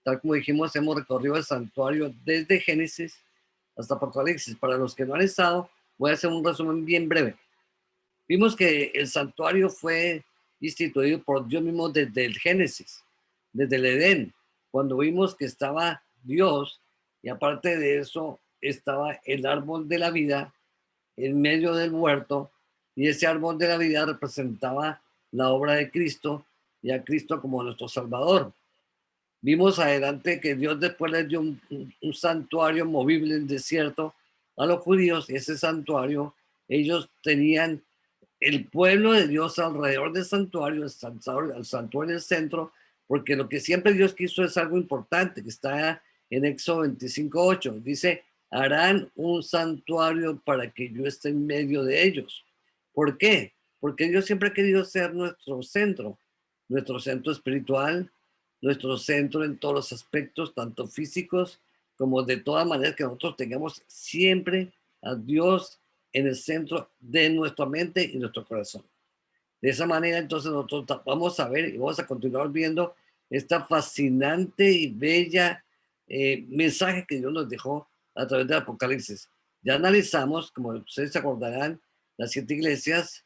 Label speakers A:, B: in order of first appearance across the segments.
A: Tal como dijimos, hemos recorrido el santuario desde Génesis hasta Apocalipsis. Para los que no han estado, voy a hacer un resumen bien breve. Vimos que el santuario fue instituido por Dios mismo desde el Génesis, desde el Edén, cuando vimos que estaba Dios y aparte de eso estaba el árbol de la vida en medio del huerto, y ese árbol de la vida representaba la obra de Cristo y a Cristo como nuestro Salvador. Vimos adelante que Dios después les dio un santuario movible en el desierto a los judíos, y ese santuario ellos tenían el pueblo de Dios alrededor del santuario, el santuario en el centro, porque lo que siempre Dios quiso es algo importante, que está en Éxodo 25:8. Dice, harán un santuario para que yo esté en medio de ellos. ¿Por qué? Porque Dios siempre ha querido ser nuestro centro espiritual, nuestro centro en todos los aspectos, tanto físicos como de todas maneras, que nosotros tengamos siempre a Dios en el centro de nuestra mente y nuestro corazón. De esa manera, entonces, nosotros vamos a ver y vamos a continuar viendo esta fascinante y bella mensaje que Dios nos dejó a través del Apocalipsis. Ya analizamos, como ustedes se acordarán, las 7 iglesias,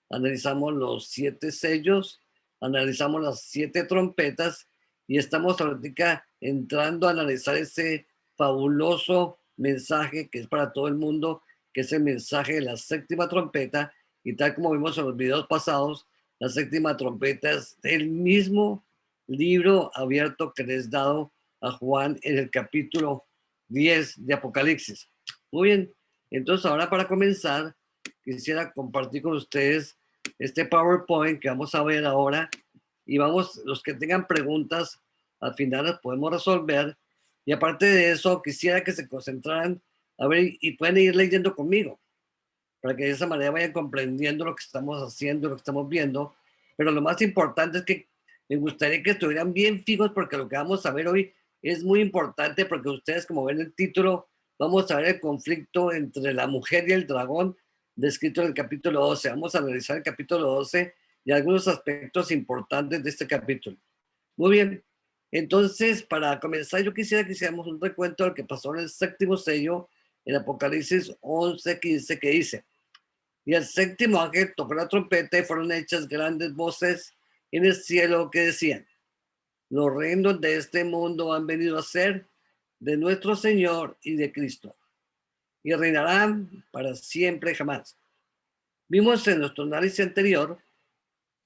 A: analizamos los 7 sellos, analizamos las 7 trompetas y estamos ahorita entrando a analizar ese fabuloso mensaje que es para todo el mundo, que es el mensaje de la 7ª trompeta. Y tal como vimos en los videos pasados, la 7ª trompeta es el mismo libro abierto que les he dado a Juan en el capítulo 10 de Apocalipsis. Muy bien, entonces ahora para comenzar, quisiera compartir con ustedes este PowerPoint que vamos a ver ahora, y vamos, los que tengan preguntas, al final las podemos resolver. Y aparte de eso, quisiera que se concentraran a ver y pueden ir leyendo conmigo, para que de esa manera vayan comprendiendo lo que estamos haciendo, lo que estamos viendo. Pero lo más importante es que me gustaría que estuvieran bien fijos, porque lo que vamos a ver hoy es muy importante, porque ustedes, como ven el título, vamos a ver el conflicto entre la mujer y el dragón, descrito en el capítulo 12. Vamos a analizar el capítulo 12 y algunos aspectos importantes de este capítulo. Muy bien, entonces para comenzar yo quisiera que hiciéramos un recuento de lo que pasó en el 7º sello, en Apocalipsis 11:15, que dice: y el 7º ángel tocó la trompeta y fueron hechas grandes voces en el cielo que decían: los reinos de este mundo han venido a ser de nuestro Señor y de Cristo, y reinarán para siempre jamás. Vimos en nuestro análisis anterior,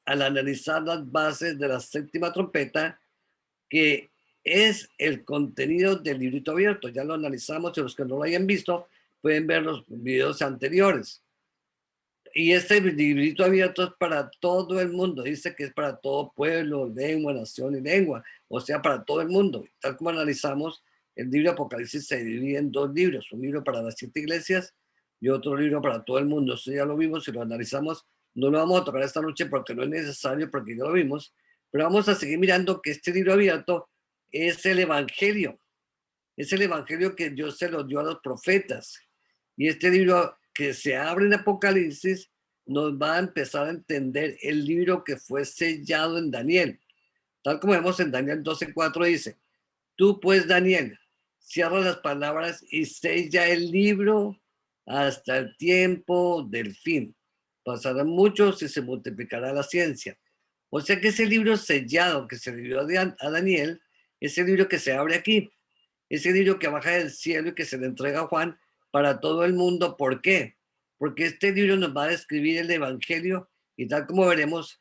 A: al analizar las bases de la 7ª trompeta, que es el contenido del librito abierto. Ya lo analizamos, y los que no lo hayan visto pueden ver los videos anteriores. Y este librito abierto es para todo el mundo. Dice que es para todo pueblo, lengua, nación y lengua. O sea, para todo el mundo. Tal como analizamos, el libro de Apocalipsis se divide en 2 libros. Un libro para las 7 iglesias y otro libro para todo el mundo. Eso ya lo vimos y lo analizamos. No lo vamos a tocar esta noche porque no es necesario, porque ya lo vimos. Pero vamos a seguir mirando que este libro abierto es el Evangelio. Es el Evangelio que Dios se lo dio a los profetas. Y este libro que se abre en Apocalipsis nos va a empezar a entender el libro que fue sellado en Daniel. Tal como vemos en Daniel 12:4 dice: tú pues, Daniel, cierra las palabras y sella el libro hasta el tiempo del fin. Pasarán muchos y se multiplicará la ciencia. O sea que ese libro sellado que se le dio a Daniel es el libro que se abre aquí. Ese libro que baja del cielo y que se le entrega a Juan para todo el mundo. ¿Por qué? Porque este libro nos va a describir el Evangelio, y tal como veremos,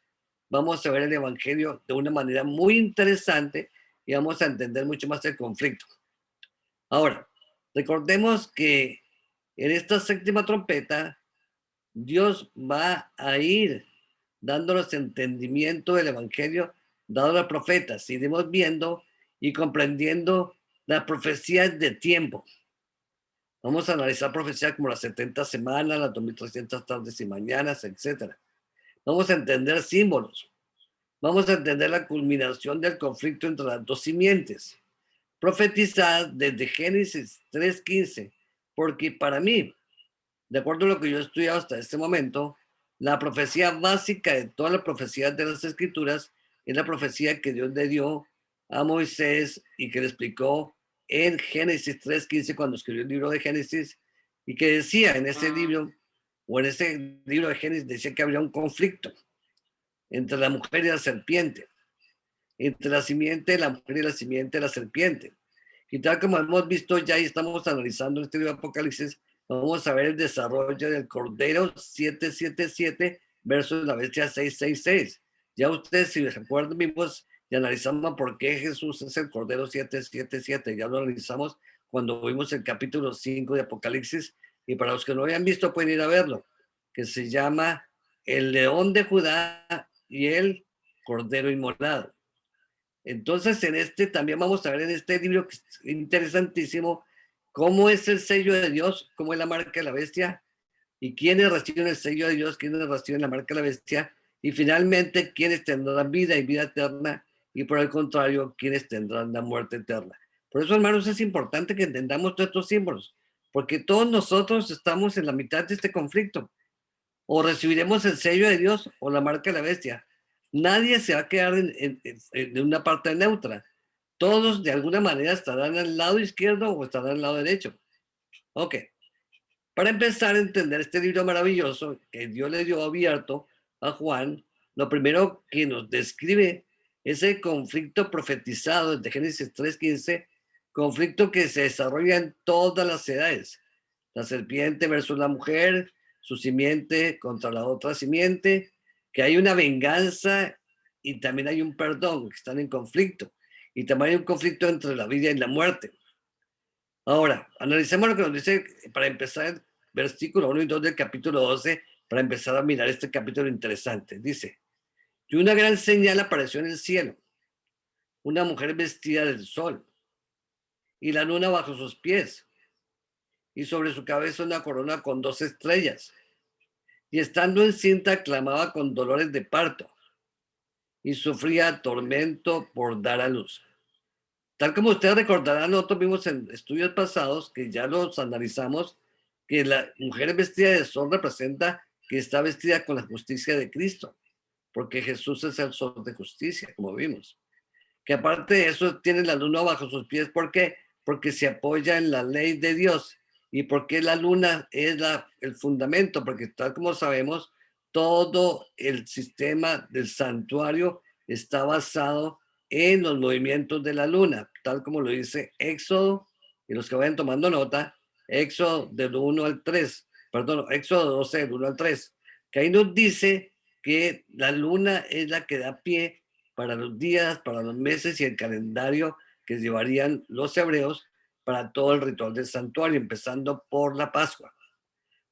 A: vamos a ver el Evangelio de una manera muy interesante y vamos a entender mucho más el conflicto. Ahora, recordemos que en esta 7ª trompeta, Dios va a ir dándonos entendimiento del Evangelio dado a los profetas. Iremos viendo y comprendiendo las profecías de tiempo. Vamos a analizar profecías como las 70 semanas, las 2300 tardes y mañanas, etc. Vamos a entender símbolos. Vamos a entender la culminación del conflicto entre las 2 simientes, profetizadas desde Génesis 3:15, porque para mí, de acuerdo a lo que yo he estudiado hasta este momento, la profecía básica de todas las profecías de las Escrituras es la profecía que Dios le dio a Moisés y que le explicó en Génesis 3:15 cuando escribió el libro de Génesis, y que decía en ese libro, o en ese libro de Génesis, decía que habría un conflicto entre la mujer y la serpiente, entre la simiente de la mujer y la simiente de la serpiente. Y tal como hemos visto ya y estamos analizando este libro de Apocalipsis, vamos a ver el desarrollo del Cordero 777 versus la bestia 666. Ya ustedes, si se acuerdan, vimos y analizamos por qué Jesús es el Cordero 777. Ya lo analizamos cuando vimos el capítulo 5 de Apocalipsis. Y para los que no hayan visto, pueden ir a verlo, que se llama El León de Judá y el Cordero Inmolado. Entonces, en este también vamos a ver en este libro que es interesantísimo cómo es el sello de Dios, cómo es la marca de la bestia y quiénes reciben el sello de Dios, quiénes reciben la marca de la bestia y finalmente quiénes tendrán vida y vida eterna y por el contrario, quiénes tendrán la muerte eterna. Por eso, hermanos, es importante que entendamos todos estos símbolos, porque todos nosotros estamos en la mitad de este conflicto. O recibiremos el sello de Dios o la marca de la bestia. Nadie se va a quedar en una parte neutra. Todos de alguna manera estarán al lado izquierdo o estarán al lado derecho. Ok. Para empezar a entender este libro maravilloso que Dios le dio abierto a Juan, lo primero que nos describe es el conflicto profetizado desde Génesis 3:15, conflicto que se desarrolla en todas las edades. La serpiente versus la mujer, su simiente contra la otra simiente, que hay una venganza y también hay un perdón, que están en conflicto. Y también hay un conflicto entre la vida y la muerte. Ahora, analicemos lo que nos dice para empezar el versículo 1 y 2 del capítulo 12, para empezar a mirar este capítulo interesante. Dice, y una gran señal apareció en el cielo, una mujer vestida del sol y la luna bajo sus pies y sobre su cabeza una corona con 2 estrellas. Y estando encinta clamaba con dolores de parto y sufría tormento por dar a luz. Tal como ustedes recordarán, nosotros vimos en estudios pasados, que ya los analizamos, que la mujer vestida de sol representa que está vestida con la justicia de Cristo, porque Jesús es el sol de justicia, como vimos. Que aparte de eso tiene la luna bajo sus pies, ¿por qué? Porque se apoya en la ley de Dios. ¿Y porque la luna es el fundamento? Porque tal como sabemos, todo el sistema del santuario está basado en los movimientos de la luna, tal como lo dice Éxodo, y los que vayan tomando nota, Éxodo del 1 al 3, perdón, Éxodo 12 del 1 al 3, que ahí nos dice que la luna es la que da pie para los días, para los meses y el calendario que llevarían los hebreos para todo el ritual del santuario, empezando por la Pascua.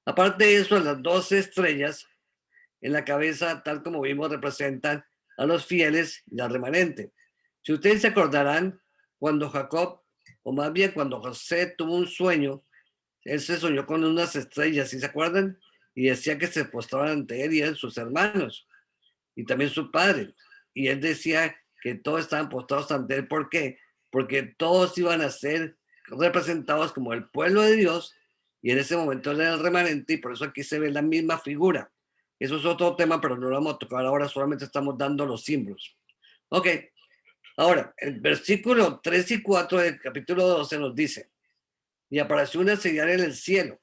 A: Aparte de eso, las 12 estrellas en la cabeza, tal como vimos, representan a los fieles y al remanente. Si ustedes se acordarán, cuando Jacob, o más bien cuando José tuvo un sueño, él se soñó con unas estrellas, ¿sí se acuerdan? Y decía que se postraban ante él y él, sus hermanos, y también su padre. Y él decía que todos estaban postrados ante él. ¿Por qué? Porque todos iban a ser representados como el pueblo de Dios, y en ese momento era el remanente, y por eso aquí se ve la misma figura. Eso es otro tema, pero no lo vamos a tocar ahora, solamente estamos dando los símbolos. Ok, ahora, el versículo 3 y 4 del capítulo 12 nos dice, y apareció una señal en el cielo,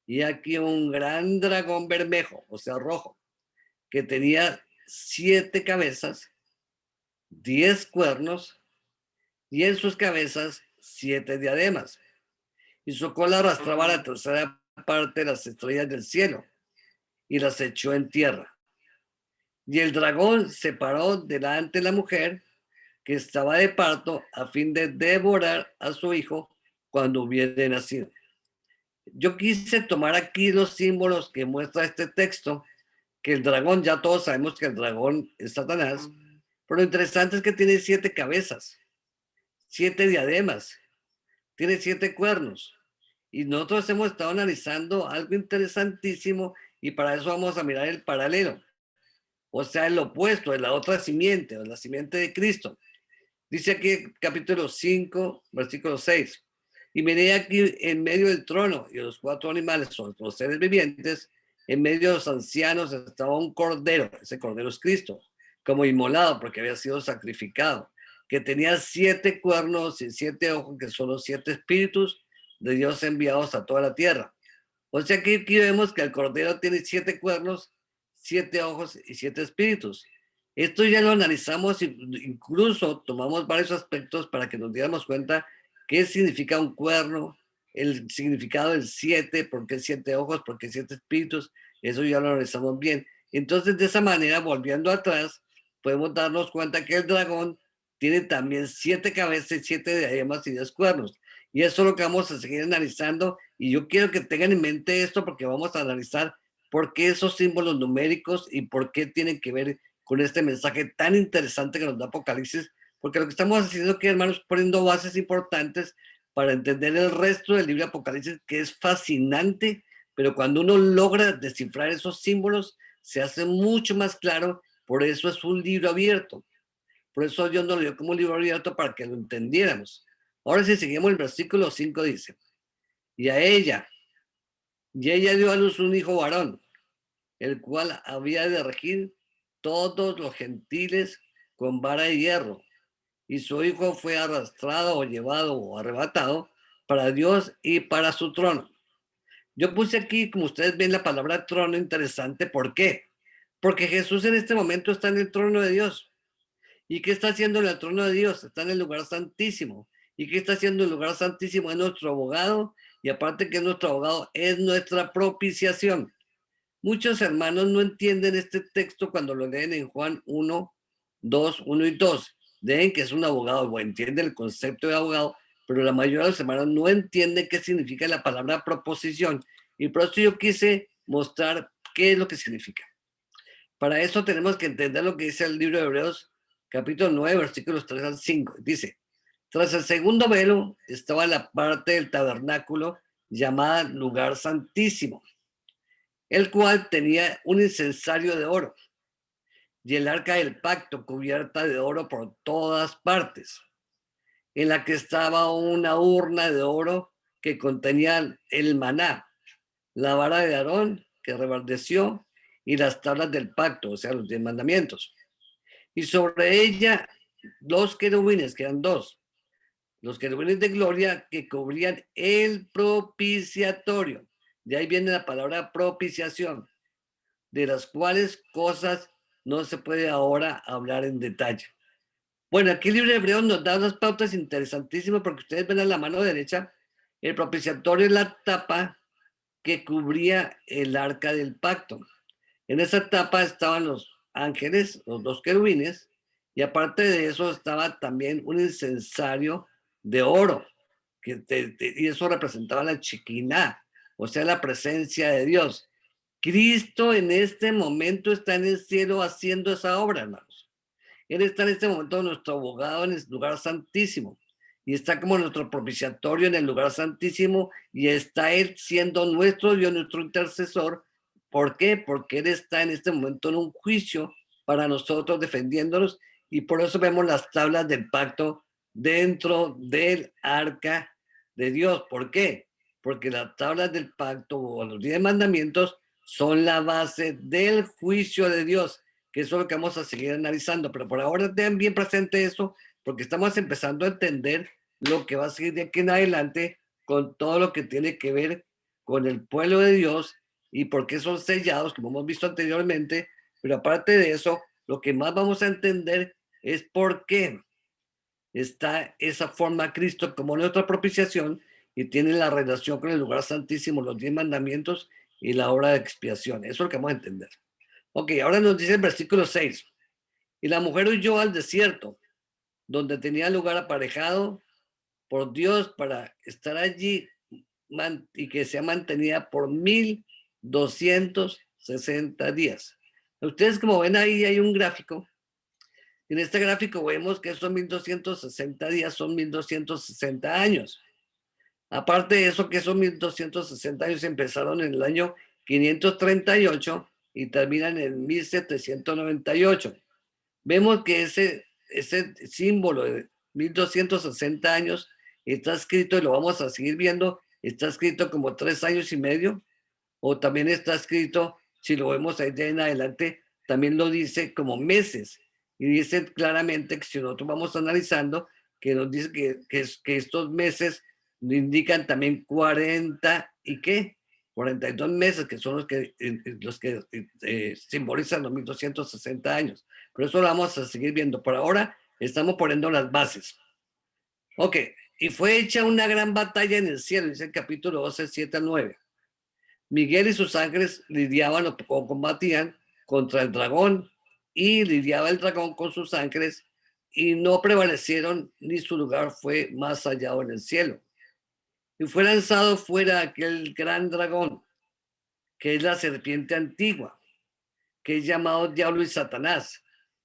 A: y aquí un gran dragón bermejo, o sea, rojo, que tenía 7 cabezas, 10 cuernos, y en sus cabezas 7 diademas. Y su cola arrastraba la tercera parte de las estrellas del cielo, y las echó en tierra. Y el dragón se paró delante de la mujer que estaba de parto a fin de devorar a su hijo cuando hubiere nacido. Yo quise tomar aquí los símbolos que muestra este texto, que el dragón, ya todos sabemos que el dragón es Satanás, pero lo interesante es que tiene 7 cabezas, 7 diademas, tiene 7 cuernos. Y nosotros hemos estado analizando algo interesantísimo y para eso vamos a mirar el paralelo, o sea, el opuesto de la otra simiente, o la simiente de Cristo. Dice aquí capítulo 5, versículo 6. Y miré aquí en medio del trono y los 4 animales, son los seres vivientes, en medio de los ancianos estaba un cordero, ese cordero es Cristo, como inmolado porque había sido sacrificado. que tenía 7 cuernos y 7 ojos, que son los 7 espíritus de Dios enviados a toda la tierra. O sea que aquí vemos que el cordero tiene 7 cuernos, 7 ojos y 7 espíritus. Esto ya lo analizamos e incluso tomamos varios aspectos para que nos diéramos cuenta qué significa un cuerno, el significado del 7, por qué 7 ojos, por qué 7 espíritus, eso ya lo analizamos bien. Entonces, de esa manera, volviendo atrás, podemos darnos cuenta que el dragón tiene también 7 cabezas, 7 diademas y 10 cuernos. Y eso es lo que vamos a seguir analizando. Y yo quiero que tengan en mente esto porque vamos a analizar por qué esos símbolos numéricos y por qué tienen que ver con este mensaje tan interesante que nos da Apocalipsis. Porque lo que estamos haciendo aquí, hermanos, poniendo bases importantes para entender el resto del libro de Apocalipsis, que es fascinante, pero cuando uno logra descifrar esos símbolos, se hace mucho más claro. Por eso es un libro abierto. Por eso Dios nos lo dio como un libro abierto para que lo entendiéramos. Ahora si seguimos el versículo 5 dice, y ella dio a luz un hijo varón, el cual había de regir todos los gentiles con vara de hierro. Y su hijo fue arrastrado o llevado o arrebatado para Dios y para su trono. Yo puse aquí, como ustedes ven, la palabra trono interesante. ¿Por qué? Porque Jesús en este momento está en el trono de Dios. ¿Y qué está haciendo en el trono de Dios? Está en el lugar santísimo. ¿Y qué está haciendo en el lugar santísimo? Es nuestro abogado. Y aparte que es nuestro abogado, es nuestra propiciación. Muchos hermanos no entienden este texto cuando lo leen en Juan 1, 2, 1 y 2. Leen que es un abogado, o entienden el concepto de abogado, pero la mayoría de los hermanos no entienden qué significa la palabra proposición. Y por eso yo quise mostrar qué es lo que significa. Para eso tenemos que entender lo que dice el libro de Hebreos, capítulo 9, versículos 3 al 5. Dice, tras el segundo velo estaba la parte del tabernáculo llamada lugar santísimo, el cual tenía un incensario de oro y el arca del pacto cubierta de oro por todas partes, en la que estaba una urna de oro que contenía el maná, la vara de Aarón que reverdeció y las tablas del pacto, o sea, los 10 mandamientos. Y sobre ella los querubines, que eran 2, los querubines de gloria que cubrían el propiciatorio. De ahí viene la palabra propiciación, de las cuales cosas no se puede ahora hablar en detalle. Bueno, aquí el libro de Hebreos nos da unas pautas interesantísimas porque ustedes ven a la mano derecha, el propiciatorio es la tapa que cubría el arca del pacto. En esa tapa estaban los ángeles, los 2 querubines, y aparte de eso estaba también un incensario de oro, y eso representaba la Shekinah, o sea, la presencia de Dios. Cristo en este momento está en el cielo haciendo esa obra, hermanos. Él está en este momento nuestro abogado en el lugar santísimo y está como nuestro propiciatorio en el lugar santísimo y está Él siendo nuestro Dios, nuestro intercesor. ¿Por qué? Porque Él está en este momento en un juicio para nosotros defendiéndonos y por eso vemos las tablas del pacto dentro del arca de Dios. ¿Por qué? Porque las tablas del pacto o los 10 mandamientos son la base del juicio de Dios, que eso es lo que vamos a seguir analizando, pero por ahora tengan bien presente eso, porque estamos empezando a entender lo que va a seguir de aquí en adelante con todo lo que tiene que ver con el pueblo de Dios y por qué son sellados, como hemos visto anteriormente, pero aparte de eso, lo que más vamos a entender es por qué está esa forma Cristo como nuestra propiciación y tiene la relación con el lugar santísimo, los 10 mandamientos y la obra de expiación. Eso es lo que vamos a entender. Ok, ahora nos dice el versículo 6. Y la mujer huyó al desierto, donde tenía lugar aparejado por Dios para estar allí y que sea mantenida por 1260 días. Ustedes como ven ahí hay un gráfico. En este gráfico vemos que esos 1260 días son 1260 años. Aparte de eso, que esos 1260 años empezaron en el año 538 y terminan en 1798. Vemos que ese símbolo de 1260 años está escrito, y lo vamos a seguir viendo, está escrito como 3 años y medio, o también está escrito, si lo vemos ahí de en adelante, también lo dice como meses. Y dice claramente que si nosotros vamos analizando, que nos dice que estos meses indican también 40 y qué, 42 meses, que son los que simbolizan los 1260 años. Pero eso lo vamos a seguir viendo. Por ahora estamos poniendo las bases. Ok, y fue hecha una gran batalla en el cielo, dice el capítulo 12, 7 al 9. Miguel y sus ángeles lidiaban o combatían contra el dragón, y lidiaba el dragón con sus ángeles, y no prevalecieron, ni su lugar fue más hallado en el cielo. Y fue lanzado fuera aquel gran dragón, que es la serpiente antigua, que es llamado Diablo y Satanás,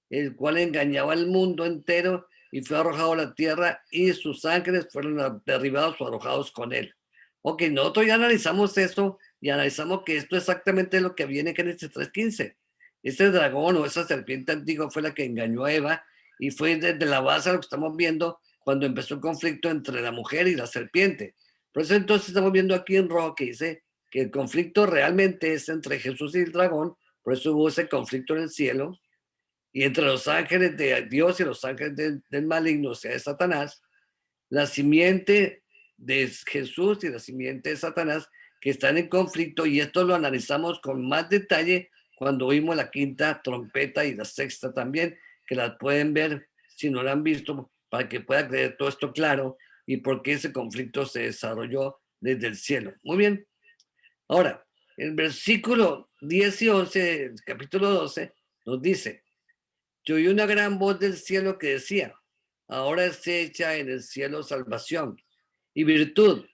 A: el cual engañaba al mundo entero, y fue arrojado a la tierra, y sus ángeles fueron derribados o arrojados con él. Ok, nosotros ya analizamos esto, y analizamos que esto exactamente es lo que viene en Génesis 3:15. Este dragón o esa serpiente antigua fue la que engañó a Eva, y fue desde la base de lo que estamos viendo cuando empezó el conflicto entre la mujer y la serpiente. Por eso entonces estamos viendo aquí en rojo que dice que el conflicto realmente es entre Jesús y el dragón. Por eso hubo ese conflicto en el cielo, y entre los ángeles de Dios y los ángeles del maligno, o sea, de Satanás, la simiente de Jesús y la simiente de Satanás, que están en conflicto, y esto lo analizamos con más detalle cuando oímos la quinta trompeta y la sexta también, que las pueden ver si no la han visto, para que puedan creer todo esto claro y por qué ese conflicto se desarrolló desde el cielo. Muy bien. Ahora, el versículo 10 y 11 del capítulo 12 nos dice: yo oí una gran voz del cielo que decía, ahora es hecha en el cielo salvación y virtud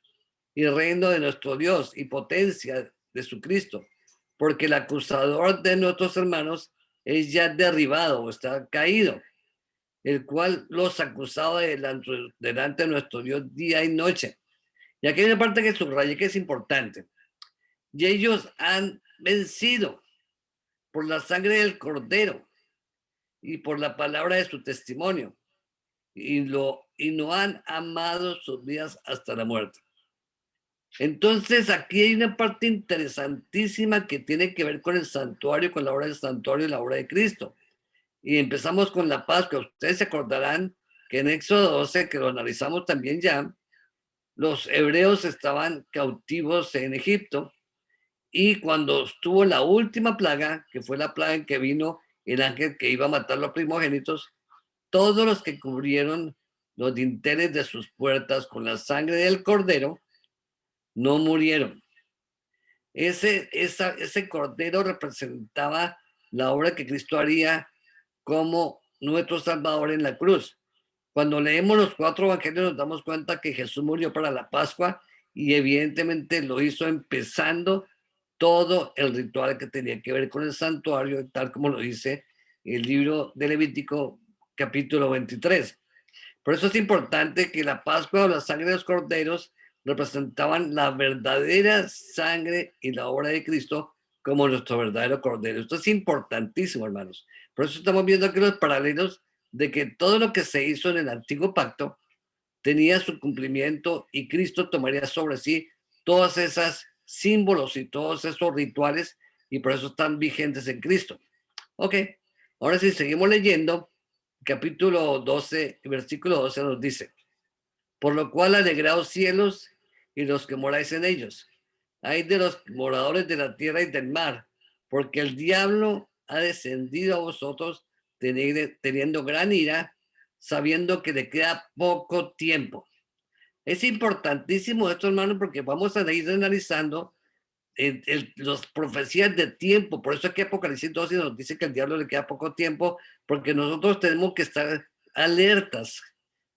A: y reino de nuestro Dios y potencia de su Cristo, porque el acusador de nuestros hermanos es ya derribado o está caído, el cual los acusaba delante de nuestro Dios día y noche. Y aquí hay una parte que subrayé que es importante. Y ellos han vencido por la sangre del Cordero y por la palabra de su testimonio, y no han amado sus vidas hasta la muerte. Entonces aquí hay una parte interesantísima que tiene que ver con el santuario, con la obra del santuario y la obra de Cristo. Y empezamos con la Pascua. Ustedes se acordarán que en Éxodo 12, que lo analizamos también ya, los hebreos estaban cautivos en Egipto, y cuando estuvo la última plaga, que fue la plaga en que vino el ángel que iba a matar los primogénitos, todos los que cubrieron los dinteles de sus puertas con la sangre del cordero no murieron. Ese cordero representaba la obra que Cristo haría como nuestro Salvador en la cruz. Cuando leemos los 4 evangelios nos damos cuenta que Jesús murió para la Pascua, y evidentemente lo hizo empezando todo el ritual que tenía que ver con el santuario, tal como lo dice el libro de Levítico capítulo 23. Por eso es importante que la Pascua o la sangre de los corderos representaban la verdadera sangre y la obra de Cristo como nuestro verdadero cordero. Esto es importantísimo, hermanos. Por eso estamos viendo aquí los paralelos de que todo lo que se hizo en el antiguo pacto tenía su cumplimiento, y Cristo tomaría sobre sí todas esas símbolos y todos esos rituales, y por eso están vigentes en Cristo. Ok, ahora sí, seguimos leyendo. Capítulo 12, versículo 12 nos dice: por lo cual alegraos cielos y los que moráis en ellos. Hay de los moradores de la tierra y del mar, porque el diablo ha descendido a vosotros teniendo gran ira, sabiendo que le queda poco tiempo. Es importantísimo esto, hermano, porque vamos a ir analizando las profecías de tiempo. Por eso aquí Apocalipsis 12 nos dice que al diablo le queda poco tiempo, porque nosotros tenemos que estar alertas,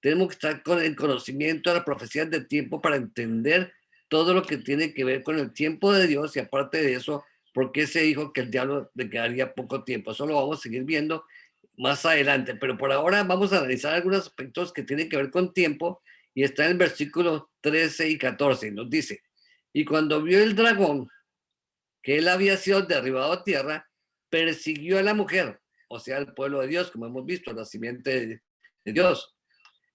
A: tenemos que estar con el conocimiento de las profecías de tiempo para entender todo lo que tiene que ver con el tiempo de Dios, y aparte de eso, por qué se dijo que el diablo le quedaría poco tiempo. Eso lo vamos a seguir viendo más adelante, pero por ahora vamos a analizar algunos aspectos que tienen que ver con tiempo, y está en el versículo 13 y 14, y nos dice: y cuando vio el dragón que él había sido derribado a tierra, persiguió a la mujer, o sea, al pueblo de Dios, como hemos visto, la simiente de Dios,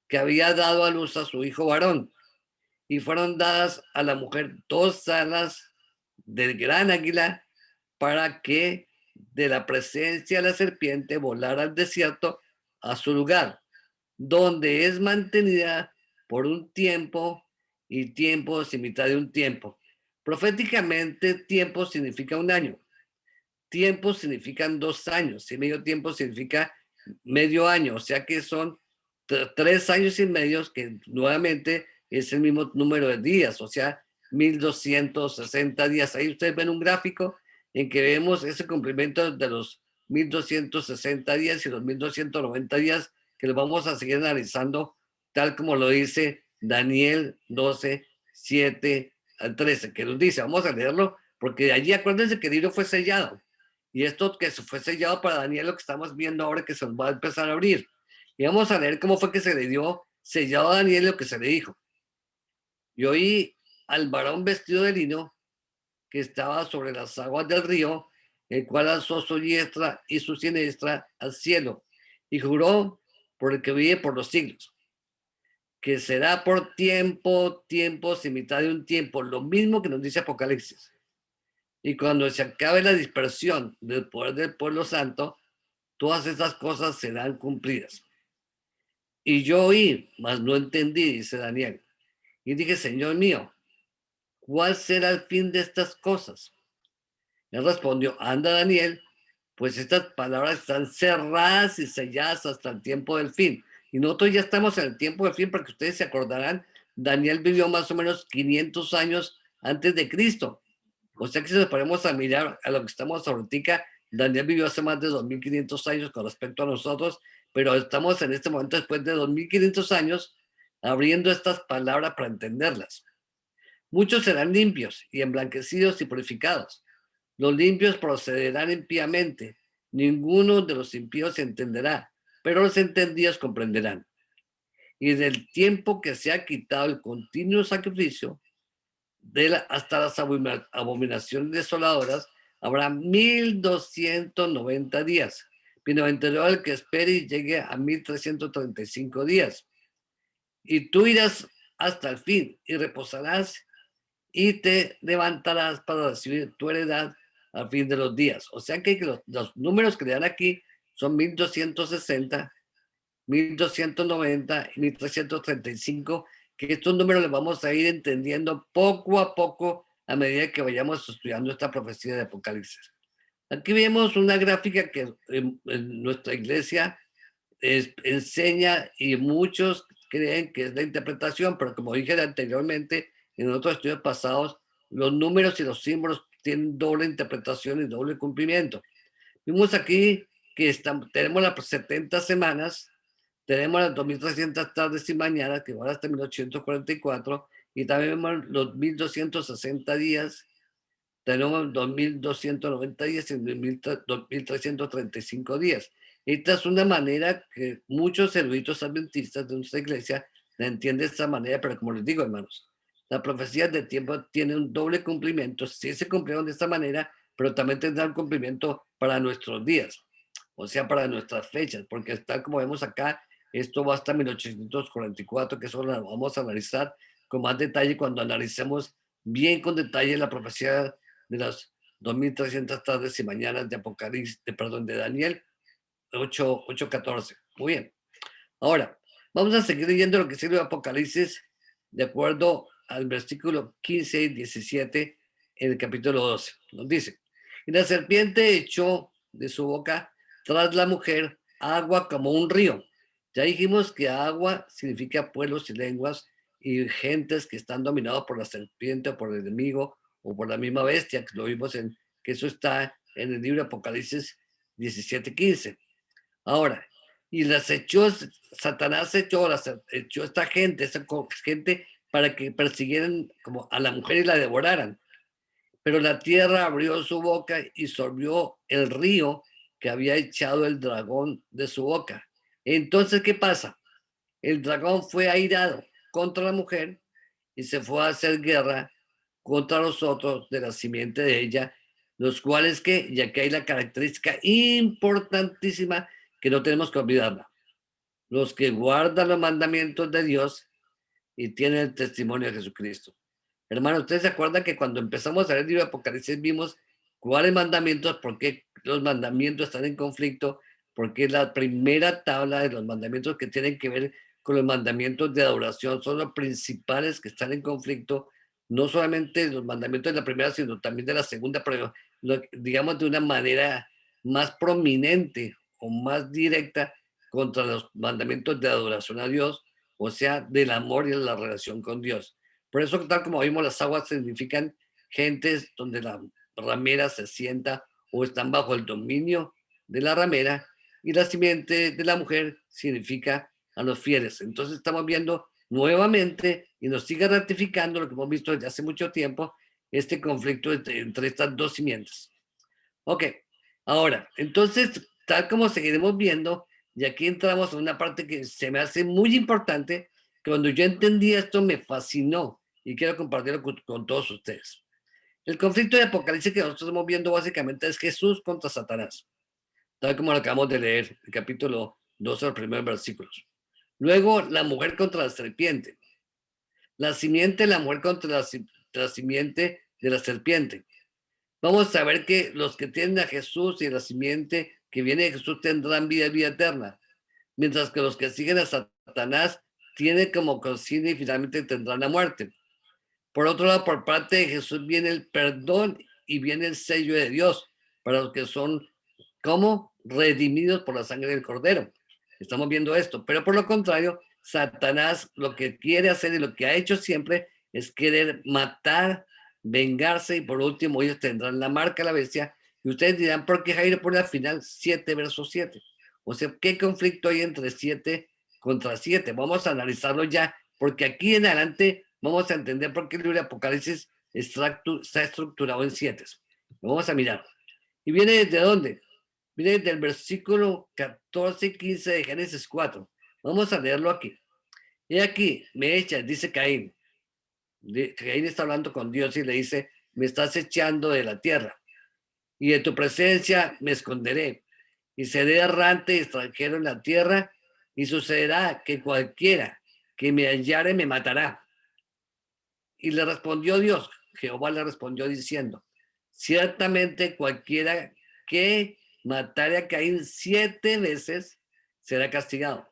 A: que había dado a luz a su hijo varón. Y fueron dadas a la mujer 2 alas del gran águila, para que de la presencia de la serpiente, volar al desierto a su lugar, donde es mantenida por un tiempo y tiempo sin mitad de un tiempo. Proféticamente, tiempo significa un año, tiempo significan 2 años y medio tiempo significa medio año, o sea que son 3 años y medio, que nuevamente es el mismo número de días, o sea, 1260 días. Ahí ustedes ven un gráfico en que vemos ese cumplimiento de los 1260 días y los 1290 días, que los vamos a seguir analizando, tal como lo dice Daniel 12, 7 al 13, que nos dice, vamos a leerlo, porque allí acuérdense que el libro fue sellado. Y esto que se fue sellado para Daniel, lo que estamos viendo ahora que se va a empezar a abrir. Y vamos a leer cómo fue que se le dio sellado a Daniel lo que se le dijo. Y oí al varón vestido de lino que estaba sobre las aguas del río, el cual alzó su diestra y su siniestra al cielo y juró por el que vive por los siglos, que será por tiempo, tiempos y mitad de un tiempo, lo mismo que nos dice Apocalipsis. Y cuando se acabe la dispersión del poder del pueblo santo, todas esas cosas serán cumplidas. Y yo oí, mas no entendí, dice Daniel. Y dije, Señor mío, ¿cuál será el fin de estas cosas? Él respondió, anda Daniel, pues estas palabras están cerradas y selladas hasta el tiempo del fin. Y nosotros ya estamos en el tiempo del fin, porque ustedes se acordarán, Daniel vivió más o menos 500 años antes de Cristo. O sea que si nos ponemos a mirar a lo que estamos ahorita, Daniel vivió hace más de 2500 años con respecto a nosotros, pero estamos en este momento después de 2500 años abriendo estas palabras para entenderlas. Muchos serán limpios y emblanquecidos y purificados. Los limpios procederán impíamente. Ninguno de los impíos se entenderá, pero los entendidos comprenderán. Y del tiempo que se ha quitado el continuo sacrificio, hasta las abominaciones desoladoras, habrá 1290 días. Bienaventurado el que espere y llegue a 1335 días. Y tú irás hasta el fin y reposarás y te levantarás para recibir tu heredad al fin de los días. O sea que los números que le dan aquí son 1260, 1290 y 1335, que estos números los vamos a ir entendiendo poco a poco a medida que vayamos estudiando esta profecía de Apocalipsis. Aquí vemos una gráfica que en nuestra iglesia enseña y muchos creen que es la interpretación, pero como dije anteriormente en otros estudios pasados, los números y los símbolos tienen doble interpretación y doble cumplimiento. Vimos aquí que tenemos las 70 semanas, tenemos las 2300 tardes y mañanas, que van hasta 1844, y también vemos los 1260 días, tenemos 2290 días y 2335 días. Esta es una manera que muchos eruditos adventistas de nuestra iglesia la entienden de esta manera, pero como les digo, hermanos, la profecía de tiempo tiene un doble cumplimiento. Sí se cumplieron de esta manera, pero también tendrá un cumplimiento para nuestros días, o sea, para nuestras fechas, porque está como vemos acá, esto va hasta 1844, que eso lo vamos a analizar con más detalle cuando analicemos bien con detalle la profecía de las 2300 tardes y mañanas de Apocalipsis, de Daniel 8:14. Muy bien. Ahora, vamos a seguir leyendo lo que sirve Apocalipsis de acuerdo al versículo 15 y 17 en el capítulo 12. Nos dice, y la serpiente echó de su boca tras la mujer agua como un río. Ya dijimos que agua significa pueblos y lenguas y gentes que están dominados por la serpiente o por el enemigo o por la misma bestia, que lo vimos que eso está en el libro de Apocalipsis 17:15. Ahora, y las echó, Satanás echó esta gente para que persiguieran como a la mujer y la devoraran. Pero la tierra abrió su boca y sorbió el río que había echado el dragón de su boca. Entonces, ¿qué pasa? El dragón fue airado contra la mujer y se fue a hacer guerra contra los otros de la simiente de ella, los cuales que, ya que hay la característica importantísima que no tenemos que olvidarla, los que guardan los mandamientos de Dios y tienen el testimonio de Jesucristo. Hermano, ¿ustedes se acuerdan que cuando empezamos a leer el libro de Apocalipsis vimos cuáles mandamientos, por qué los mandamientos están en conflicto? Porque es la primera tabla de los mandamientos que tienen que ver con los mandamientos de adoración, son los principales que están en conflicto, no solamente los mandamientos de la primera, sino también de la segunda, pero digamos de una manera más prominente o más directa contra los mandamientos de adoración a Dios, o sea, del amor y de la relación con Dios. Por eso, tal como vimos, las aguas significan gentes donde la ramera se sienta o están bajo el dominio de la ramera, y la simiente de la mujer significa a los fieles. Entonces estamos viendo nuevamente y nos sigue ratificando lo que hemos visto desde hace mucho tiempo, este conflicto entre estas dos simientes. Ok, ahora, entonces, tal como seguiremos viendo, y aquí entramos en una parte que se me hace muy importante, que cuando yo entendí esto me fascinó y quiero compartirlo con todos ustedes. El conflicto de Apocalipsis que nosotros estamos viendo básicamente es Jesús contra Satanás, tal como lo acabamos de leer, el capítulo 12, los primeros versículos. Luego, la mujer contra la serpiente. La simiente, la mujer contra la simiente de la serpiente. Vamos a ver que los que tienen a Jesús y la simiente que viene de Jesús tendrán vida eterna, mientras que los que siguen a Satanás tienen como consigna y finalmente tendrán la muerte. Por otro lado, por parte de Jesús viene el perdón y viene el sello de Dios para los que son como redimidos por la sangre del Cordero. Estamos viendo esto, pero por lo contrario, Satanás lo que quiere hacer y lo que ha hecho siempre es querer matar, vengarse, y por último ellos tendrán la marca de la bestia. Y ustedes dirán, ¿por qué Jairo pone al final 7 versos 7? O sea, ¿qué conflicto hay entre 7 contra 7? Vamos a analizarlo ya, porque aquí en adelante vamos a entender por qué el libro de Apocalipsis está estructurado en 7. Vamos a mirar. ¿Y viene desde dónde? Viene desde el versículo 14 y 15 de Génesis 4. Vamos a leerlo aquí. Y aquí, me echas, dice Caín. Caín está hablando con Dios y le dice, me estás echando de la tierra, y de tu presencia me esconderé, y seré errante y extranjero en la tierra, y sucederá que cualquiera que me hallare me matará. Y le respondió Dios, Jehová le respondió diciendo, ciertamente cualquiera que matare a Caín 7 veces será castigado.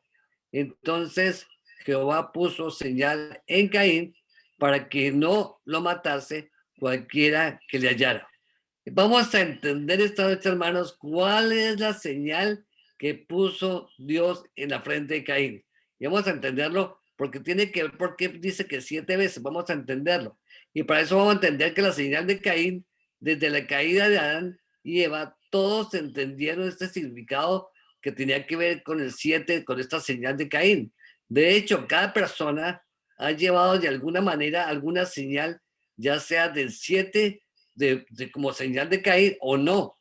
A: Entonces Jehová puso señal en Caín para que no lo matase cualquiera que le hallara. Vamos a entender esta noche, hermanos, cuál es la señal que puso Dios en la frente de Caín. Y vamos a entenderlo porque tiene que ver por qué dice que 7 veces. Vamos a entenderlo. Y para eso vamos a entender que la señal de Caín, desde la caída de Adán y Eva, todos entendieron este significado que tenía que ver con el 7, con esta señal de Caín. De hecho, cada persona ha llevado de alguna manera alguna señal, ya sea del 7, como señal de Caín o no.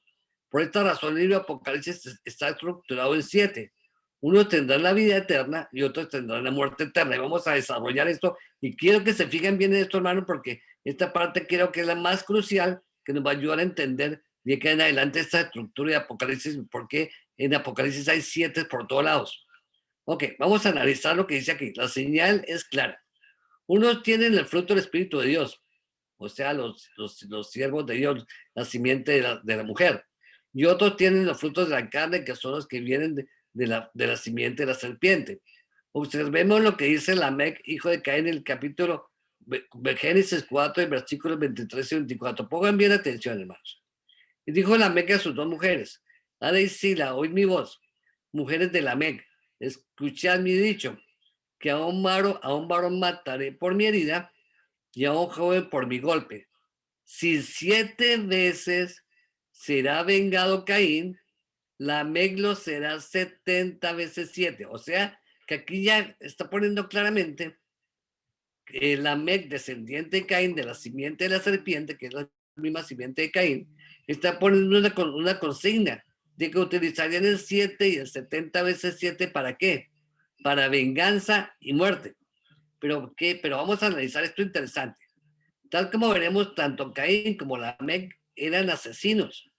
A: Por esta razón el libro de Apocalipsis está estructurado en 7. Unos tendrán la vida eterna y otros tendrán la muerte eterna. Y vamos a desarrollar esto. Y quiero que se fijen bien en esto, hermano, porque esta parte creo que es la más crucial, que nos va a ayudar a entender de aquí en adelante esta estructura de Apocalipsis, porque en Apocalipsis hay 7 por todos lados. Ok, vamos a analizar lo que dice aquí. La señal es clara. Unos tienen el fruto del Espíritu de Dios, o sea, los siervos de Dios, la simiente de la mujer. Y otros tienen los frutos de la carne, que son los que vienen de la simiente de la serpiente. Observemos lo que dice Lamec, hijo de Caín, en el capítulo de Génesis 4, versículos 23 y 24. Pongan bien atención, hermanos. Y dijo Lamec a sus 2 mujeres, Ada y Sila, oíd mi voz, mujeres de Lamec, escuchad mi dicho, que a un varón mataré por mi herida, y a un joven por mi golpe. Si 7 veces será vengado Caín, Lamec lo será 70 veces 7. O sea, que aquí ya está poniendo claramente que Lamec, descendiente de Caín, de la simiente de la serpiente, que es la misma simiente de Caín, está poniendo una consigna de que utilizarían el 7 y el 70 veces 7, ¿para qué? Para venganza y muerte. Pero vamos a analizar esto interesante. Tal como veremos, tanto Caín como Lamec eran asesinos.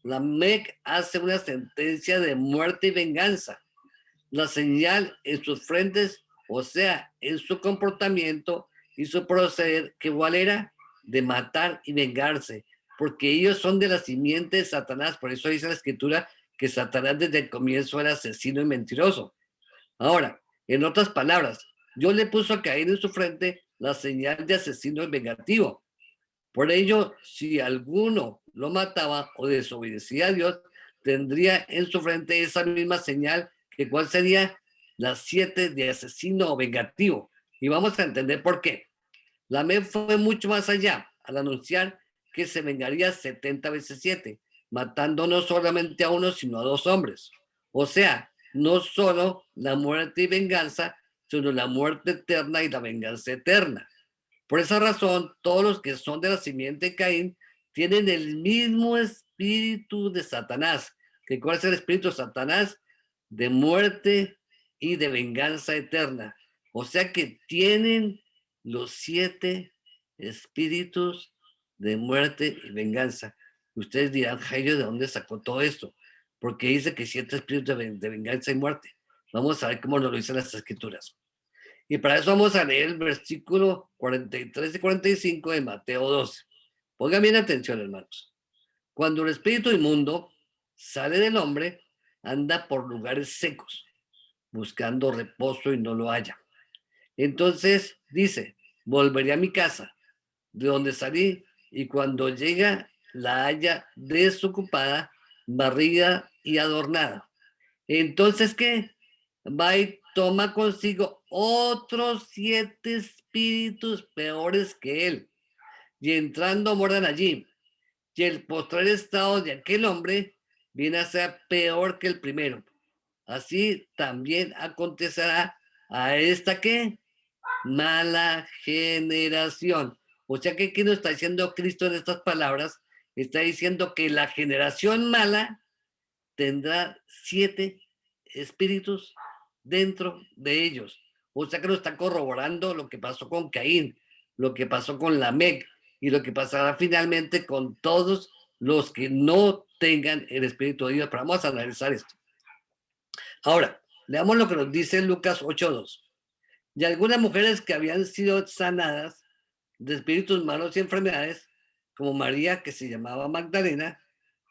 A: Lamec hace una sentencia de muerte y venganza. La señal en sus frentes, o sea, en su comportamiento y su proceder, que igual era de matar y vengarse. porque ellos son de la simiente de Satanás. Por eso dice la escritura que Satanás desde el comienzo era asesino y mentiroso. Ahora, en otras palabras, Dios le puso a Caín en su frente la señal de asesino y vengativo. Por ello, si alguno lo mataba o desobedecía a Dios, tendría en su frente esa misma señal, que cuál sería las 7 de asesino o vengativo. Y vamos a entender por qué. Lamec fue mucho más allá al anunciar que se vengaría 70 veces 7, matando no solamente a uno, sino a 2 hombres. O sea, no solo la muerte y venganza, sino la muerte eterna y la venganza eterna. Por esa razón, todos los que son de la simiente de Caín tienen el mismo espíritu de Satanás. ¿Que cuál es el espíritu de Satanás? De muerte y de venganza eterna. O sea que tienen los 7 espíritus de muerte y venganza. Ustedes dirán, Jairo, ¿de dónde sacó todo esto? Porque dice que 7 espíritus de venganza y muerte. Vamos a ver cómo nos lo dicen las escrituras. Y para eso vamos a leer el versículo 43 y 45 de Mateo 12. Pongan bien atención, hermanos. Cuando el espíritu inmundo sale del hombre, anda por lugares secos, buscando reposo y no lo halla. Entonces dice, volveré a mi casa, de donde salí, y cuando llega la halla desocupada, barrida y adornada. Entonces, ¿qué? Va y toma consigo otros 7 espíritus peores que él, y entrando moran allí. Y el postrer estado de aquel hombre viene a ser peor que el primero. Así también acontecerá a esta que mala generación. O sea que, ¿qué nos está diciendo Cristo en estas palabras? Está diciendo que la generación mala tendrá 7 espíritus dentro de ellos. O sea que nos está corroborando lo que pasó con Caín, lo que pasó con Lamec y lo que pasará finalmente con todos los que no tengan el Espíritu de Dios. Pero vamos a analizar esto. Ahora, leamos lo que nos dice Lucas 8:2. Y algunas mujeres que habían sido sanadas de espíritus malos y enfermedades, como María, que se llamaba Magdalena,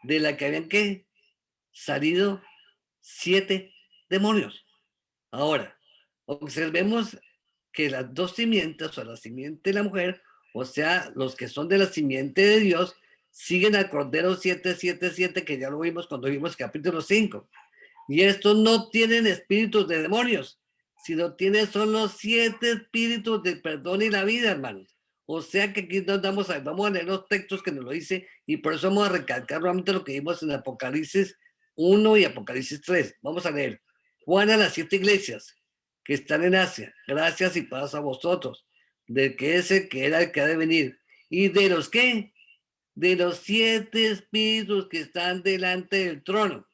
A: de la que habían que salido 7 demonios. Ahora, observemos que las 2 simientes, o la simiente de la mujer, o sea, los que son de la simiente de Dios, siguen al Cordero 777, que ya lo vimos cuando vimos capítulo 5. Y estos no tienen espíritus de demonios, sino tienen son los 7 espíritus del perdón y la vida, hermanos. O sea que aquí nos vamos a leer los textos que nos lo dice, y por eso vamos a recalcar nuevamente lo que vimos en Apocalipsis 1 y Apocalipsis 3. Vamos a leer. Juan a las 7 iglesias que están en Asia, gracias y paz a vosotros, de que ese que era el que ha de venir, y de los que, de los 7 espíritus que están delante del trono.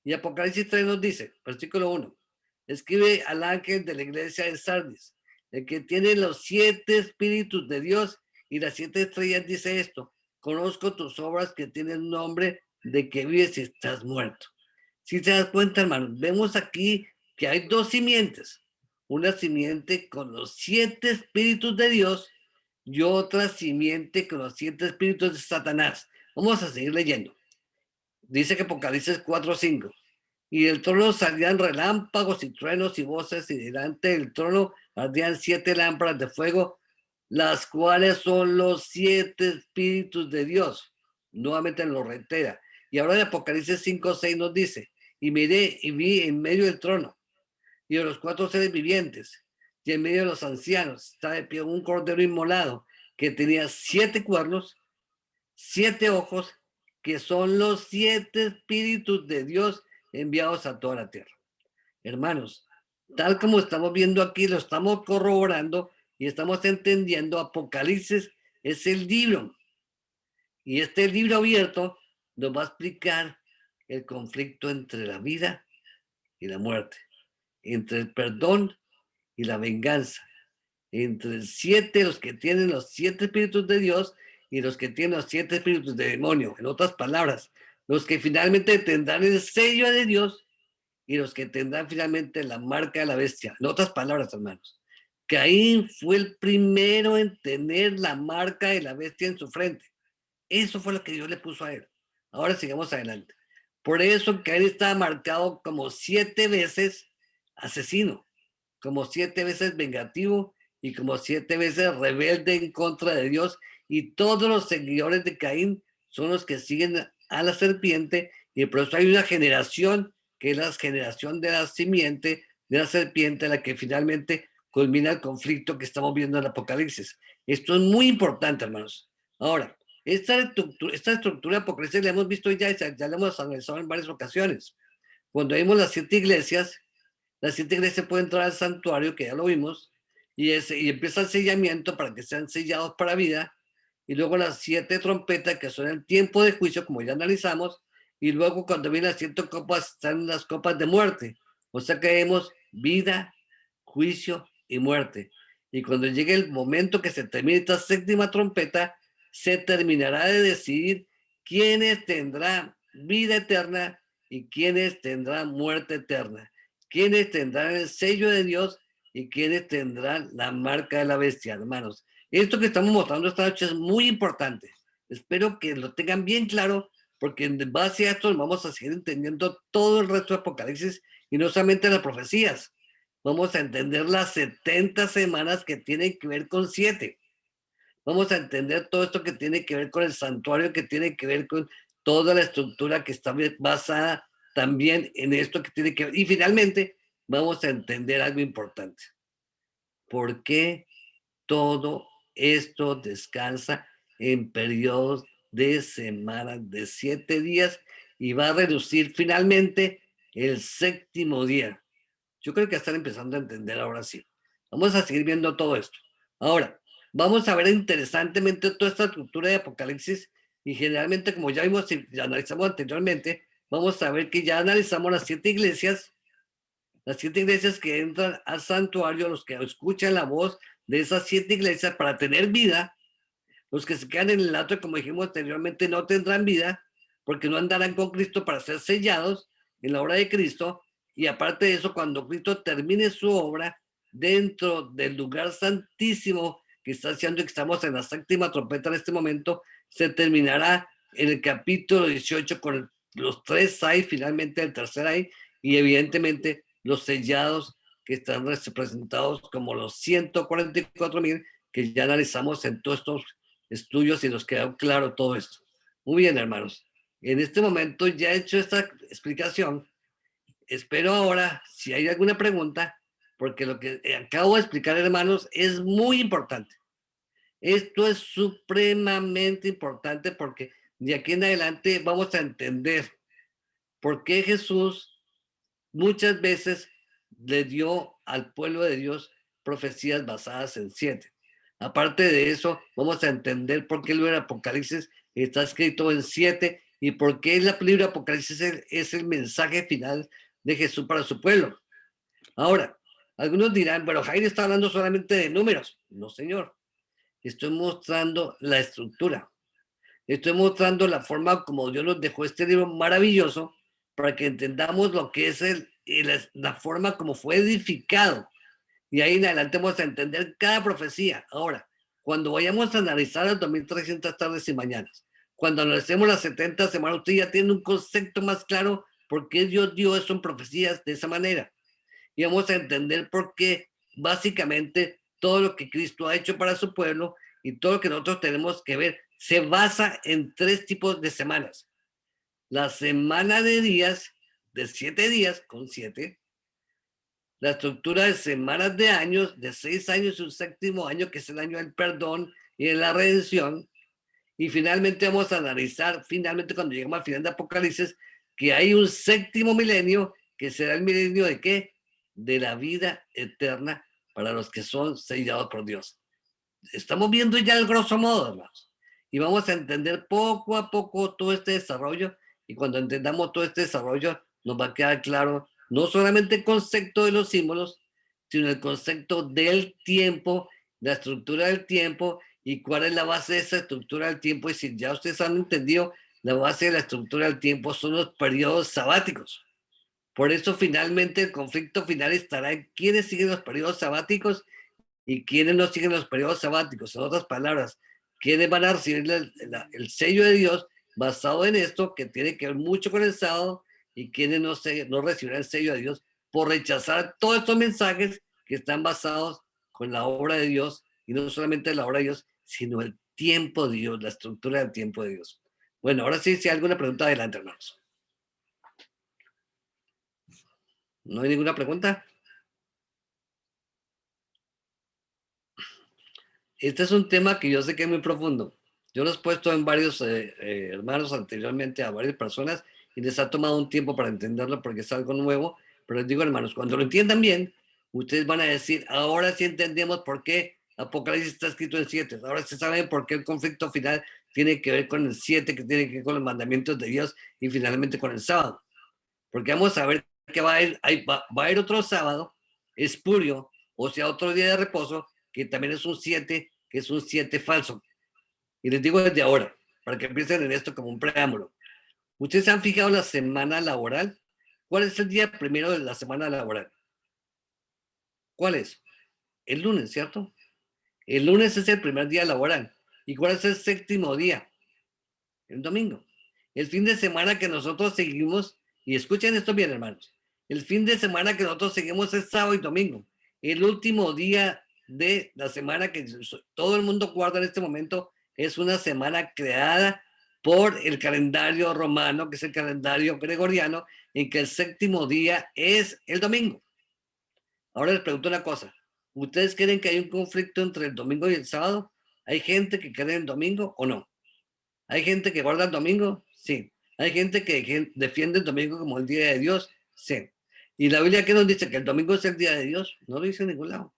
A: Y Apocalipsis 3 nos dice, versículo 1, escribe al ángel de la iglesia de Sardis, el que tiene los 7 espíritus de Dios y las 7 estrellas, dice esto, conozco tus obras que tienen nombre de que vives y estás muerto. Si te das cuenta, hermanos, vemos aquí que hay 2 simientes, una simiente con los 7 espíritus de Dios y otra simiente con los 7 espíritus de Satanás. Vamos a seguir leyendo. Dice que Apocalipsis 4:5. Y del trono salían relámpagos y truenos y voces, y delante del trono ardían 7 lámparas de fuego, las cuales son los 7 espíritus de Dios. Nuevamente lo reitera. Y ahora en Apocalipsis 5:6 nos dice, y miré y vi en medio del trono, y de los 4 seres vivientes, y en medio de los ancianos, está de pie un cordero inmolado, que tenía 7 cuernos, 7 ojos, que son los 7 espíritus de Dios enviados a toda la tierra. Hermanos, tal como estamos viendo aquí, lo estamos corroborando y estamos entendiendo, Apocalipsis es el libro. Y este libro abierto nos va a explicar el conflicto entre la vida y la muerte, entre el perdón y la venganza, entre el 7, los que tienen los 7 espíritus de Dios, y los que tienen los 7 espíritus de demonio. En otras palabras, los que finalmente tendrán el sello de Dios y los que tendrán finalmente la marca de la bestia. En otras palabras, hermanos, Caín fue el primero en tener la marca de la bestia en su frente. Eso fue lo que Dios le puso a él. Ahora sigamos adelante. Por eso Caín estaba marcado como 7 veces asesino, como 7 veces vengativo y como 7 veces rebelde en contra de Dios. Y todos los seguidores de Caín son los que siguen a la serpiente, y por eso hay una generación que es la generación de la simiente de la serpiente, la que finalmente culmina el conflicto que estamos viendo en el Apocalipsis. Esto es muy importante, hermanos. Ahora, esta estructura apocalíptica la hemos visto ya la hemos analizado en varias ocasiones. Cuando vimos las 7 iglesias pueden entrar al santuario, que ya lo vimos, y empieza el sellamiento para que sean sellados para vida, y luego las 7 trompetas, que son el tiempo de juicio, como ya analizamos, y luego cuando vienen las 7 copas, están las copas de muerte. O sea que vemos vida, juicio y muerte. Y cuando llegue el momento que se termine esta 7ª trompeta, se terminará de decidir quiénes tendrán vida eterna y quiénes tendrán muerte eterna, quiénes tendrán el sello de Dios y quiénes tendrán la marca de la bestia, hermanos. Esto que estamos mostrando esta noche es muy importante. Espero que lo tengan bien claro, porque en base a esto vamos a seguir entendiendo todo el resto de Apocalipsis y no solamente las profecías. Vamos a entender las 70 semanas que tienen que ver con 7. Vamos a entender todo esto que tiene que ver con el santuario, que tiene que ver con toda la estructura que está basada también en esto que tiene que ver. Y finalmente, vamos a entender algo importante. ¿Por qué todo esto descansa en periodos de semanas de 7 días y va a reducir finalmente el 7º día? Yo creo que están empezando a entender ahora sí. Vamos a seguir viendo todo esto. Ahora, vamos a ver interesantemente toda esta estructura de Apocalipsis, y generalmente, como ya vimos y ya analizamos anteriormente, vamos a ver que ya analizamos las 7 iglesias que entran al santuario, los que escuchan la voz de esas 7 iglesias para tener vida. Los que se quedan en el atrio, como dijimos anteriormente, no tendrán vida porque no andarán con Cristo para ser sellados en la obra de Cristo. Y aparte de eso, cuando Cristo termine su obra dentro del lugar santísimo que está haciendo, que estamos en la 7ª trompeta en este momento, se terminará en el capítulo 18 con los 3 finalmente el tercer ay, y evidentemente los sellados que están representados como los 144,000 que ya analizamos en todos estos estudios y nos quedó claro todo esto. Muy bien, hermanos. En este momento ya he hecho esta explicación. Espero ahora, si hay alguna pregunta, porque lo que acabo de explicar, hermanos, es muy importante. Esto es supremamente importante porque de aquí en adelante vamos a entender por qué Jesús muchas veces le dio al pueblo de Dios profecías basadas en 7. Aparte de eso, vamos a entender por qué el libro de Apocalipsis está escrito en 7 y por qué el libro de Apocalipsis es el mensaje final de Jesús para su pueblo. Ahora, algunos dirán, bueno, Jair está hablando solamente de números. No, señor. Estoy mostrando la estructura. Estoy mostrando la forma como Dios nos dejó este libro maravilloso para que entendamos lo que es la forma como fue edificado. Y ahí en adelante vamos a entender cada profecía. Ahora, cuando vayamos a analizar las 2300 tardes y mañanas, cuando analicemos las 70 semanas, usted ya tiene un concepto más claro por qué Dios dio eso en profecías de esa manera. Y vamos a entender por qué básicamente todo lo que Cristo ha hecho para su pueblo y todo lo que nosotros tenemos que ver se basa en 3 tipos de semanas. La semana de días, de 7 días con 7, la estructura de semanas de años, de 6 años y un 7º año, que es el año del perdón y de la redención. Y finalmente vamos a analizar, finalmente cuando lleguemos al final de Apocalipsis, que hay un 7º milenio, que será el milenio de qué? De la vida eterna para los que son sellados por Dios. Estamos viendo ya el grosso modo, hermanos. Y vamos a entender poco a poco todo este desarrollo. Y cuando entendamos todo este desarrollo, nos va a quedar claro no solamente el concepto de los símbolos, sino el concepto del tiempo, la estructura del tiempo y cuál es la base de esa estructura del tiempo. Y si ya ustedes han entendido, la base de la estructura del tiempo son los periodos sabáticos. Por eso finalmente el conflicto final estará en quiénes siguen los periodos sabáticos y quiénes no siguen los periodos sabáticos. En otras palabras, quienes van a recibir el sello de Dios basado en esto, que tiene que ver mucho con el sábado, y quienes no recibirán el sello de Dios por rechazar todos estos mensajes que están basados con la obra de Dios, y no solamente la obra de Dios, sino el tiempo de Dios, la estructura del tiempo de Dios. Bueno, ahora sí, si hay alguna pregunta, adelante, hermanos. ¿No hay ninguna pregunta? Este es un tema que yo sé que es muy profundo. Yo lo he puesto en varios hermanos anteriormente, a varias personas, y les ha tomado un tiempo para entenderlo porque es algo nuevo. Pero les digo, hermanos, cuando lo entiendan bien, ustedes van a decir, ahora sí entendemos por qué Apocalipsis está escrito en 7. Ahora sí saben por qué el conflicto final tiene que ver con el 7, que tiene que ver con los mandamientos de Dios y finalmente con el sábado. Porque vamos a ver que va a haber otro sábado espurio, o sea, otro día de reposo, que también es un 7, que es un 7 falso. Y les digo desde ahora, para que piensen en esto como un preámbulo. ¿Ustedes han fijado la semana laboral? ¿Cuál es el día primero de la semana laboral? ¿Cuál es? El lunes, ¿cierto? El lunes es el primer día laboral. ¿Y cuál es el séptimo día? El domingo. El fin de semana que nosotros seguimos, y escuchen esto bien, hermanos, el fin de semana que nosotros seguimos es sábado y domingo. El último día de la semana que todo el mundo guarda en este momento es una semana creada por el calendario romano, que es el calendario gregoriano, en que el séptimo día es el domingo. Ahora les pregunto una cosa. ¿Ustedes creen que hay un conflicto entre el domingo y el sábado? ¿Hay gente que cree en el domingo o no? ¿Hay gente que guarda el domingo? Sí. ¿Hay gente que defiende el domingo como el día de Dios? Sí. ¿Y la Biblia qué nos dice? ¿Que el domingo es el día de Dios? No lo dice en ningún lado.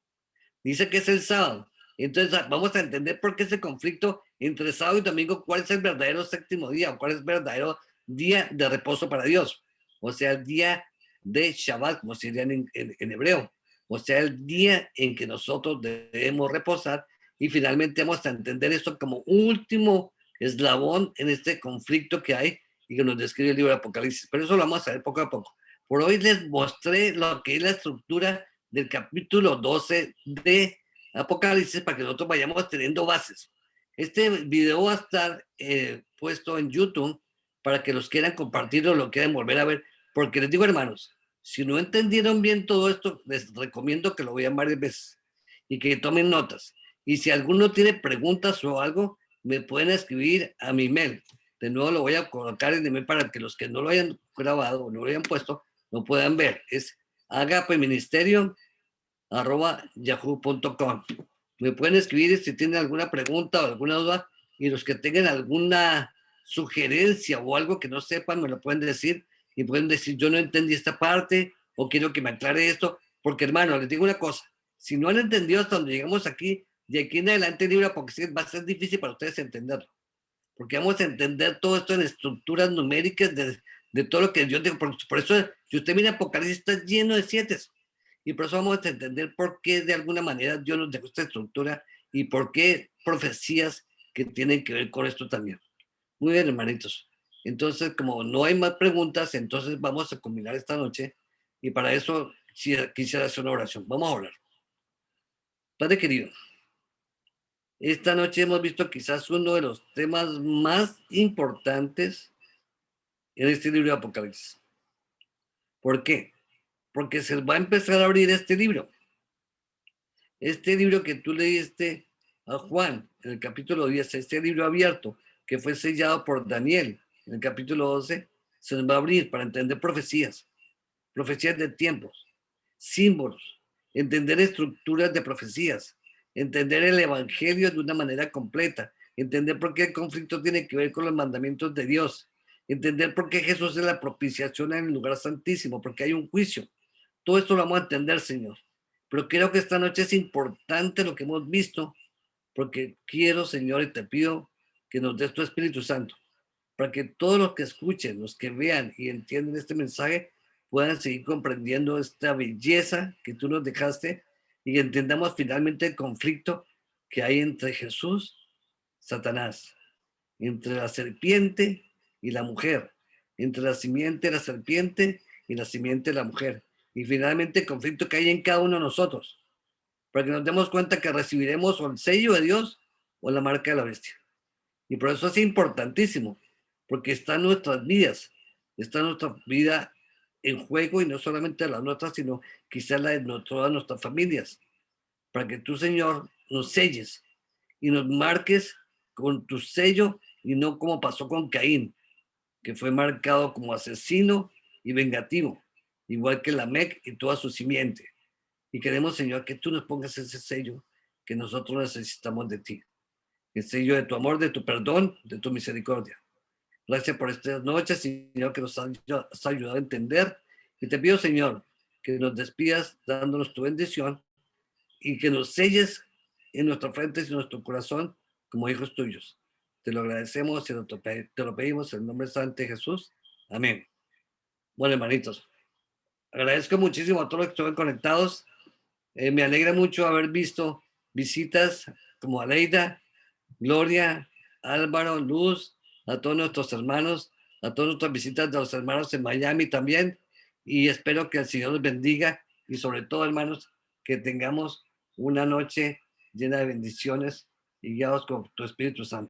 A: Dice que es el sábado. Entonces vamos a entender por qué ese conflicto entre sábado y domingo, cuál es el verdadero séptimo día, o cuál es el verdadero día de reposo para Dios. O sea, el día de Shabbat, como se diría en hebreo. O sea, el día en que nosotros debemos reposar, y finalmente vamos a entender esto como último eslabón en este conflicto que hay y que nos describe el libro de Apocalipsis. Pero eso lo vamos a ver poco a poco. Por hoy les mostré lo que es la estructura del capítulo 12 de Apocalipsis para que nosotros vayamos teniendo bases. Este video va a estar puesto en YouTube para que los quieran compartir o lo quieran volver a ver, porque les digo, hermanos, si no entendieron bien todo esto, les recomiendo que lo vean varias veces y que tomen notas. Y si alguno tiene preguntas o algo, me pueden escribir a mi email. De nuevo lo voy a colocar en el email para que los que no lo hayan grabado o no lo hayan puesto, lo puedan ver. Es agapeministerio@yahoo.com. Me pueden escribir si tienen alguna pregunta o alguna duda, y los que tengan alguna sugerencia o algo que no sepan me lo pueden decir, y pueden decir, yo no entendí esta parte o quiero que me aclare esto, porque hermano, les digo una cosa, si no han entendido hasta donde llegamos aquí, de aquí en adelante el libro porque va a ser difícil para ustedes entenderlo, porque vamos a entender todo esto en estructuras numéricas de todo lo que Dios dijo. Por eso, si usted mira Apocalipsis, está lleno de 7. Y por eso vamos a entender por qué de alguna manera Dios nos dejó esta estructura y por qué profecías que tienen que ver con esto también. Muy bien, hermanitos. Entonces, como no hay más preguntas, entonces vamos a combinar esta noche, y para eso quisiera hacer una oración. Vamos a orar. Padre querido, esta noche hemos visto quizás uno de los temas más importantes en este libro de Apocalipsis. ¿Por qué? Porque se va a empezar a abrir este libro. Este libro que tú leíste a Juan en el capítulo 10, este libro abierto que fue sellado por Daniel en el capítulo 12, se nos va a abrir para entender profecías, profecías de tiempos, símbolos, entender estructuras de profecías, entender el evangelio de una manera completa, entender por qué el conflicto tiene que ver con los mandamientos de Dios, entender por qué Jesús es la propiciación en el lugar santísimo, porque hay un juicio. Todo esto lo vamos a entender, Señor. Pero creo que esta noche es importante lo que hemos visto, porque quiero, Señor, y te pido que nos des tu Espíritu Santo, para que todos los que escuchen, los que vean y entienden este mensaje, puedan seguir comprendiendo esta belleza que tú nos dejaste, y entendamos finalmente el conflicto que hay entre Jesús, Satanás, entre la serpiente y la mujer, entre la simiente de la serpiente y la simiente de la mujer, y finalmente el conflicto que hay en cada uno de nosotros, para que nos demos cuenta que recibiremos o el sello de Dios o la marca de la bestia. Y por eso es importantísimo, porque está en nuestras vidas, está nuestra vida en juego, y no solamente la nuestra, sino quizá la de todas nuestras familias, para que tú, Señor, nos selles y nos marques con tu sello, y no como pasó con Caín, que fue marcado como asesino y vengativo, igual que Lamec y toda su simiente. Y queremos, Señor, que tú nos pongas ese sello que nosotros necesitamos de ti, el sello de tu amor, de tu perdón, de tu misericordia. Gracias por estas noches, Señor, que nos has ayudado a entender. Y te pido, Señor, que nos despidas dándonos tu bendición, y que nos selles en nuestra frente y en nuestro corazón como hijos tuyos. Te lo agradecemos y te lo pedimos en el nombre santo de Jesús. Amén. Bueno, hermanitos, agradezco muchísimo a todos los que estuvieron conectados. Me alegra mucho haber visto visitas como Aleida, Gloria, Álvaro, Luz, a todos nuestros hermanos, a todas nuestras visitas de los hermanos en Miami también. Y espero que el Señor los bendiga, y sobre todo, hermanos, que tengamos una noche llena de bendiciones y guiados con tu Espíritu Santo.